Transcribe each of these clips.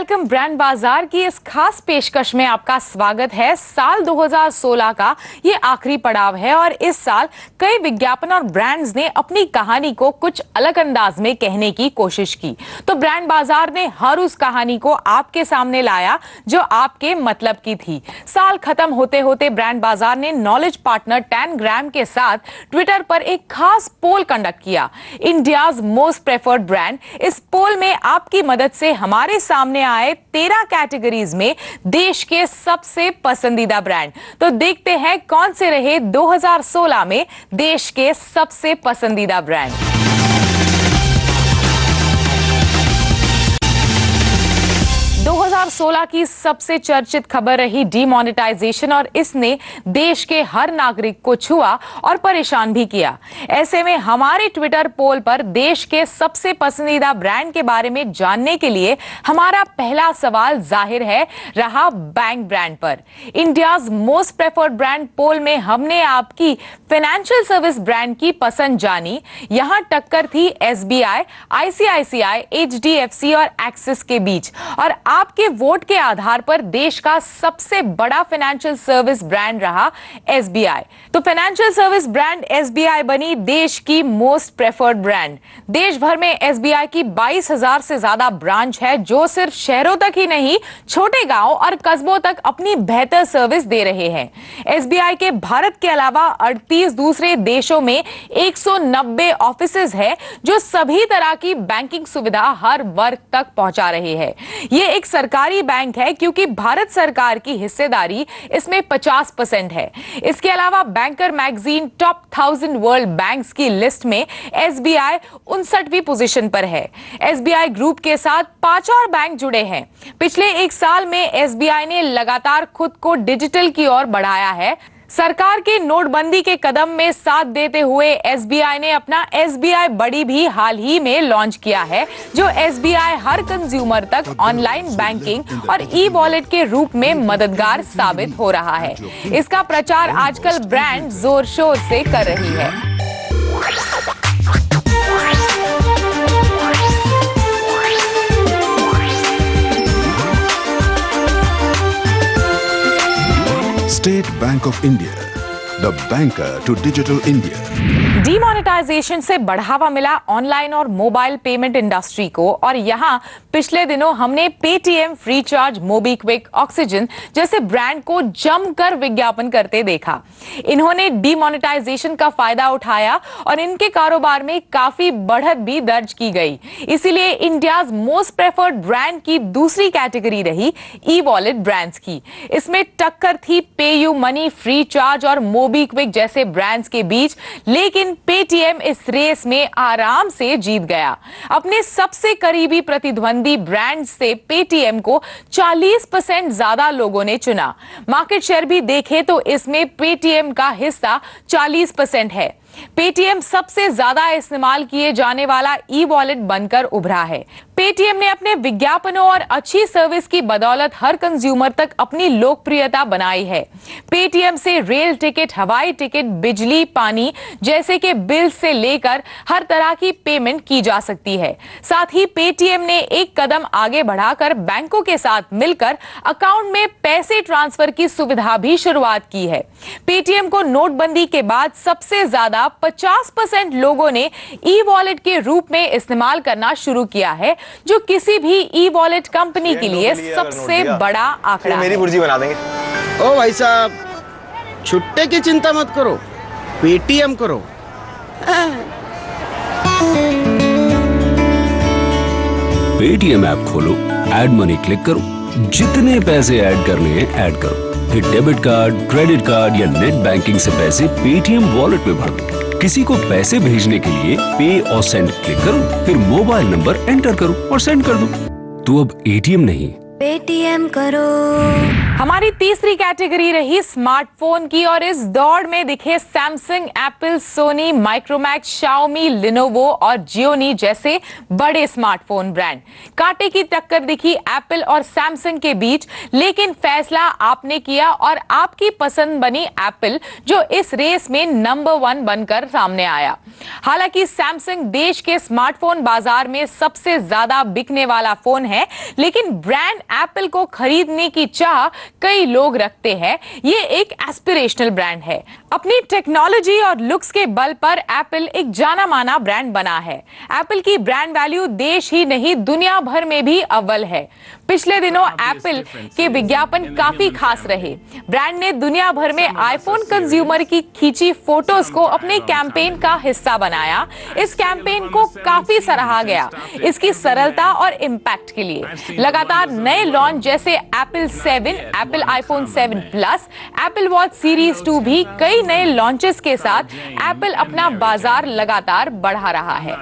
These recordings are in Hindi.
अस्सलामुअलैकुम। ब्रांड बाजार की इस खास पेशकश में आपका स्वागत है। साल 2016 का ये आखिरी पड़ाव है और इस साल कई विज्ञापन और ब्रांड्स ने अपनी कहानी को कुछ अलग अंदाज में कहने की कोशिश की। तो ब्रांड बाजार ने हर उस कहानी को आपके सामने लाया जो आपके मतलब की थी। साल खत्म होते होते ब्रांड बाजार ने नॉलेज पार्टनर 10 ग्राम के साथ ट्विटर पर एक खास पोल कंडक्ट किया, इंडियाज मोस्ट प्रेफर्ड ब्रांड। इस पोल में आपकी मदद से हमारे सामने आए 13 कैटेगरीज में देश के सबसे पसंदीदा ब्रांड। तो देखते हैं कौन से रहे 2016 में देश के सबसे पसंदीदा ब्रांड। 2016 की सबसे चर्चित खबर रही डीमोनेटाइजेशन और इसने देश के हर नागरिक को छुआ और परेशान भी किया। ऐसे में हमारे ट्विटर पोल पर देश के सबसे पसंदीदा ब्रांड के बारे में जानने के लिए हमारा पहला सवाल जाहिर है रहा बैंक ब्रांड पर। इंडियाज मोस्ट प्रेफर्ड ब्रांड पोल में हमने आपकी फाइनेंशियल सर्विस ब्रांड की पसंद जानी। यहां टक्कर थी एसबीआई, आईसीआईसीआई, एचडीएफसी और एक्सिस के बीच और आपके वोट के आधार पर देश का सबसे बड़ा फाइनेंशियल सर्विस ब्रांड रहा एसबीआई। तो फाइनेंशियल सर्विस ब्रांड एसबीआई बनी देश की मोस्ट प्रेफर्ड ब्रांड। देश भर में एसबीआई की 22,000 से ज्यादा ब्रांच है जो सिर्फ शहरों तक ही नहीं, छोटे गांव और कस्बों तक अपनी बेहतर सर्विस दे रहे हैं। एसबीआई के भारत के अलावा 38 दूसरे देशों में 190 ऑफिसेज है जो सभी तरह की बैंकिंग सुविधा हर वर्ग तक पहुंचा रहे हैं। ये एक सरकारी बैंक है क्योंकि भारत सरकार की हिस्सेदारी इसमें 50% है। इसके अलावा banker magazine top 1000 world banks की लिस्ट में एसबीआई 59वीं पोजीशन पर है। एसबीआई ग्रुप के साथ 5 और बैंक जुड़े हैं। पिछले एक साल में एसबीआई ने लगातार खुद को डिजिटल की ओर बढ़ाया है। सरकार की नोटबंदी के कदम में साथ देते हुए एसबीआई ने अपना एसबीआई बड़ी भी हाल ही में लॉन्च किया है, जो एसबीआई हर कंज्यूमर तक ऑनलाइन बैंकिंग और ई वॉलेट के रूप में मददगार साबित हो रहा है। इसका प्रचार आजकल ब्रांड जोर शोर से कर रही है। State Bank of India, the banker to digital India. Demonetisation से बढ़ावा मिला ऑनलाइन और मोबाइल पेमेंट इंडस्ट्री को और यहां पिछले दिनों हमने पेटीएम, फ्रीचार्ज, मोबीक्विक, ऑक्सीजन जैसे ब्रांड को जमकर विज्ञापन करते देखा। इन्होंने डीमोनेटाइजेशन का फायदा उठाया और इनके कारोबार में काफी बढ़त भी दर्ज की गई। इसीलिए इंडियाज मोस्ट प्रेफर्ड ब्रांड की दूसरी कैटेगरी रही ई वॉलेट ब्रांड्स की। इसमें टक्कर थी पेयू मनी, फ्रीचार्ज और मोबीक्विक जैसे ब्रांड्स के बीच, लेकिन पेटीएम इस रेस में आराम से जीत गया। अपने सबसे करीबी प्रतिद्वंदी ब्रांड से पेटीएम को 40% ज्यादा लोगों ने चुना। मार्केट शेयर भी देखें तो इसमें पेटीएम का हिस्सा 40% है। पेटीएम सबसे ज्यादा इस्तेमाल किए जाने वाला ई वॉलेट बनकर उभरा है। पेटीएम ने अपने विज्ञापनों और अच्छी सर्विस की बदौलत हर कंज्यूमर तक अपनी लोकप्रियता बनाई है। पेटीएम से रेल टिकट, हवाई टिकट, बिजली, पानी जैसे के बिल से लेकर हर तरह की पेमेंट की जा सकती है। साथ ही पेटीएम ने एक कदम आगे बढ़ाकर बैंकों के साथ मिलकर अकाउंट में पैसे ट्रांसफर की सुविधा भी शुरुआत की है। पेटीएम को नोटबंदी के बाद सबसे ज्यादा 50% लोगों ने ई वॉलेट के रूप में इस्तेमाल करना शुरू किया है, जो किसी भी ई वॉलेट कंपनी के लिए सबसे बड़ा आंकड़ा है। मेरी बुर्जी बना देंगे। ओ भाई साहब, छुट्टे की चिंता मत करो, पेटीएम करो। पेटीएम ऐप खोलो, ऐड मनी क्लिक करो, जितने पैसे ऐड करने हैं ऐड करो। फिर डेबिट कार्ड, क्रेडिट कार्ड या नेट बैंकिंग से पैसे पेटीएम वॉलेट में भर दो। किसी को पैसे भेजने के लिए पे और सेंड क्लिक करो, फिर मोबाइल नंबर एंटर करो और सेंड कर दो। तो अब एटीएम नहीं, पेटीएम करो। हमारी तीसरी कैटेगरी रही स्मार्टफोन की और इस दौड़ में दिखे Samsung, Apple, Sony, Micromax, Xiaomi, Lenovo और जियोनी जैसे बड़े स्मार्टफोन ब्रांड। कांटे की टक्कर दिखी एप्पल और सैमसंग के बीच, लेकिन फैसला आपने किया और आपकी पसंद बनी एप्पल, जो इस रेस में नंबर 1 बनकर सामने आया। हालांकि सैमसंग देश के स्मार्टफोन बाजार में सबसे ज्यादा बिकने वाला फोन है, लेकिन ब्रांड एप्पल को खरीदने की चाह कई लोग रखते हैं। ये एक एस्पिरेशनल ब्रांड है। अपनी टेक्नोलॉजी और लुक्स के बल पर एप्पल एक जाना माना ब्रांड बना है। एप्पल की ब्रांड वैल्यू देश ही नहीं दुनिया भर में भी अव्वल है। पिछले दिनों एप्पल के विज्ञापन काफी खास रहे। ब्रांड ने दुनिया भर में आईफोन कंज्यूमर की खींची फोटोज को अपने कैंपेन का हिस्सा बनाया। इस कैंपेन को काफी सराहा गया इसकी सरलता और इम्पैक्ट के लिए। लगातार नए लॉन्च जैसे Apple 7, Apple iPhone 7 plus, Apple watch series 2 भी कई नए लॉन्चेस के साथ एप्पल अपना बाजार लगातार बढ़ा रहा है।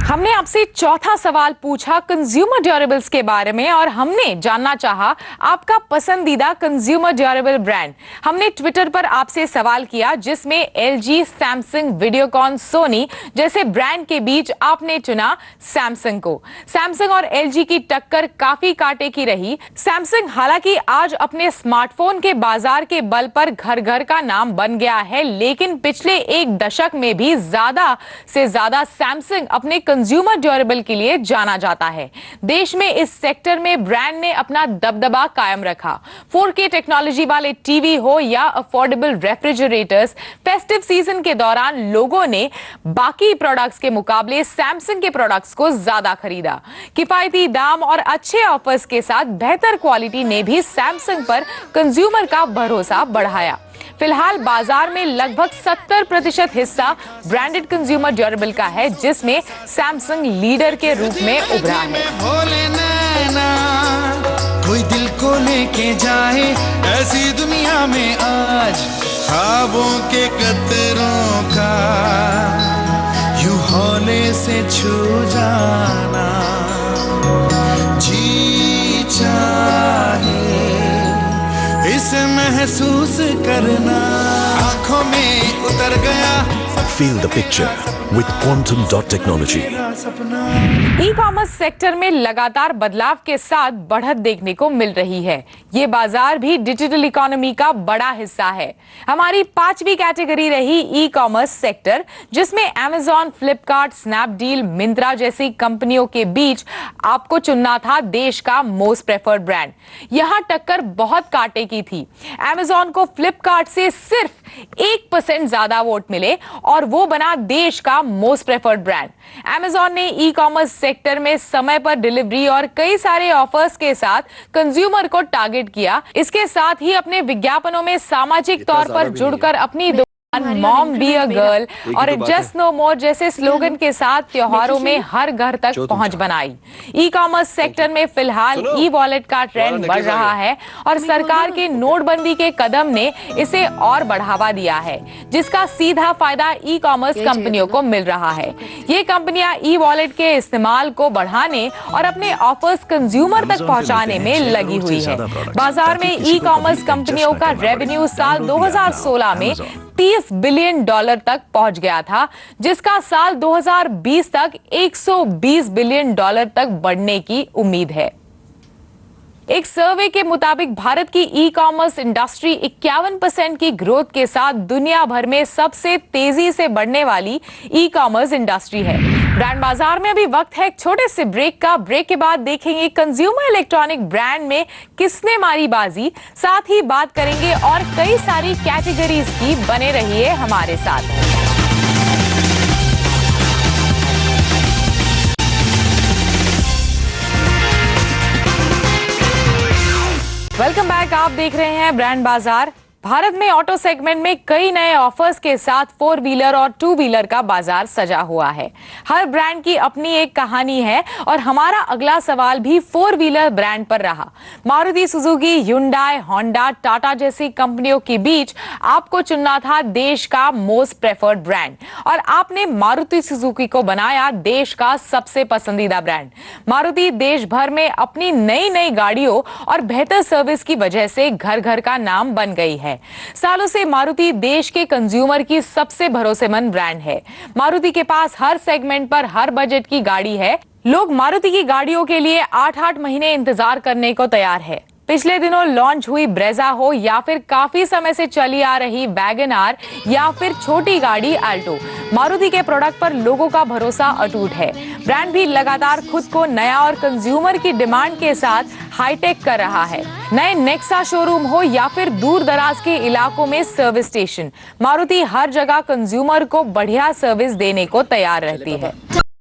हमने आपसे चौथा सवाल पूछा कंज्यूमर ड्यूरेबल्स के बारे में और हमने जानना चाहा आपका पसंदीदा कंज्यूमर ड्यूरेबल ब्रांड। हमने ट्विटर पर आपसे सवाल किया जिसमें एलजी, सैमसंग, वीडियोकॉन, सोनी जैसे ब्रांड के बीच आपने चुना सैमसंग को। सैमसंग और एलजी की टक्कर काफी कांटे की रही। सैमसंग हालांकि आज अपने स्मार्टफोन के बाजार के बल पर घर घर का नाम बन गया है, लेकिन पिछले एक दशक में भी ज्यादा से ज्यादा सैमसंग अपने कंज्यूमर ड्यूरेबल के लिए जाना जाता है। देश में इस सेक्टर में ब्रांड ने अपना दबदबा कायम रखा। 4K टेक्नोलॉजी वाले टीवी हो या अफोर्डेबल रेफ्रिजरेटर्स, फेस्टिव सीजन के दौरान लोगों ने बाकी प्रोडक्ट्स के मुकाबले सैमसंग के प्रोडक्ट्स को ज्यादा खरीदा। किफायती दाम और अच्छे ऑफर्स के साथ बेहतर क्वालिटी ने भी सैमसंग पर कंज्यूमर का भरोसा बढ़ाया। फिलहाल बाजार में लगभग 70% हिस्सा ब्रांडेड कंज्यूमर ड्यूरेबल का है, जिसमें सैमसंग लीडर के रूप में उभरा है। कोई दिल को लेके जाए ऐसी दुनिया में आज, ख्वाबों के कतरों का यूं हौले से छू जाना, जी चाहे इसे महसूस करना, आंखों में उतर गया। Feel the picture with Quantum Dot Technology. E commerce sector में लगातार बदलाव के साथ बढ़त देखने को मिल रही है। ये बाजार भी डिजिटल इकोनॉमी का बड़ा हिस्सा है। हमारी 5वीं कैटेगरी रही ई कॉमर्स सेक्टर, जिसमें Amazon, फ्लिपकार्ट, स्नैपडील, मिंत्रा जैसी कंपनियों के बीच आपको चुनना था देश का मोस्ट प्रेफर्ड ब्रांड। यहां टक्कर बहुत कांटे की थी। Amazon को फ्लिपकार्ट से सिर्फ 1% ज्यादा वोट मिले और वो बना देश का मोस्ट प्रेफर्ड ब्रांड। Amazon ने ई कॉमर्स सेक्टर में समय पर डिलीवरी और कई सारे ऑफर्स के साथ कंज्यूमर को टारगेट किया। इसके साथ ही अपने विज्ञापनों में सामाजिक तौर पर जुड़कर अपनी मॉम बी अ गर्ल और जस्ट नो मोर जैसे स्लोगन के साथ त्योहारों में हर घर तक पहुंच बनाई। ई कॉमर्स सेक्टर में फिलहाल ई वॉलेट का ट्रेंड बढ़ रहा है और सरकार के नोटबंदी के कदम ने इसे और बढ़ावा दिया है, जिसका सीधा फायदा ई कॉमर्स कंपनियों को मिल रहा है। ये कंपनियां ई वॉलेट के इस्तेमाल को बढ़ाने और अपने ऑफर्स कंज्यूमर तक पहुंचाने में लगी हुई है। बाजार में ई कॉमर्स कंपनियों का रेवेन्यू साल 2016 में $30 बिलियन तक पहुंच गया था, जिसका साल 2020 तक $120 बिलियन तक बढ़ने की उम्मीद है। एक सर्वे के मुताबिक भारत की ई कॉमर्स इंडस्ट्री 51% की ग्रोथ के साथ दुनिया भर में सबसे तेजी से बढ़ने वाली ई कॉमर्स इंडस्ट्री है। ब्रांड बाजार में अभी वक्त है एक छोटे से ब्रेक का। ब्रेक के बाद देखेंगे कंज्यूमर इलेक्ट्रॉनिक ब्रांड में किसने मारी बाजी, साथ ही बात करेंगे और कई सारी कैटेगरीज की। बने रहिए हमारे साथ। Welcome back. आप देख रहे हैं ब्रांड बाजार। भारत में ऑटो सेगमेंट में कई नए ऑफर्स के साथ 4 व्हीलर और 2 व्हीलर का बाजार सजा हुआ है। हर ब्रांड की अपनी एक कहानी है और हमारा अगला सवाल भी 4 व्हीलर ब्रांड पर रहा। Maruti Suzuki, Hyundai, Honda, Tata जैसी कंपनियों के बीच आपको चुनना था देश का मोस्ट प्रेफर्ड ब्रांड और आपने मारुति सुजुकी को बनाया देश का सबसे पसंदीदा ब्रांड। मारुति देश भर में अपनी नई नई गाड़ियों और बेहतर सर्विस की वजह से घर घर का नाम बन गई है। सालों से मारुति देश के कंज्यूमर की सबसे भरोसेमंद ब्रांड है। मारुति के पास हर सेगमेंट पर हर बजट की गाड़ी है। लोग मारुति की गाड़ियों के लिए 8-8 महीने इंतजार करने को तैयार है। पिछले दिनों लॉन्च हुई ब्रेजा हो या फिर काफी समय से चली आ रही वैगन आर या फिर छोटी गाड़ी अल्टो, मारुति के प्रोडक्ट पर लोगों का भरोसा अटूट है। ब्रांड भी लगातार खुद को नया और कंज्यूमर की डिमांड के साथ हाईटेक कर रहा है। नए नेक्सा शोरूम हो या फिर दूर दराज के इलाकों में सर्विस स्टेशन, मारुति हर जगह कंज्यूमर को बढ़िया सर्विस देने को तैयार रहती है।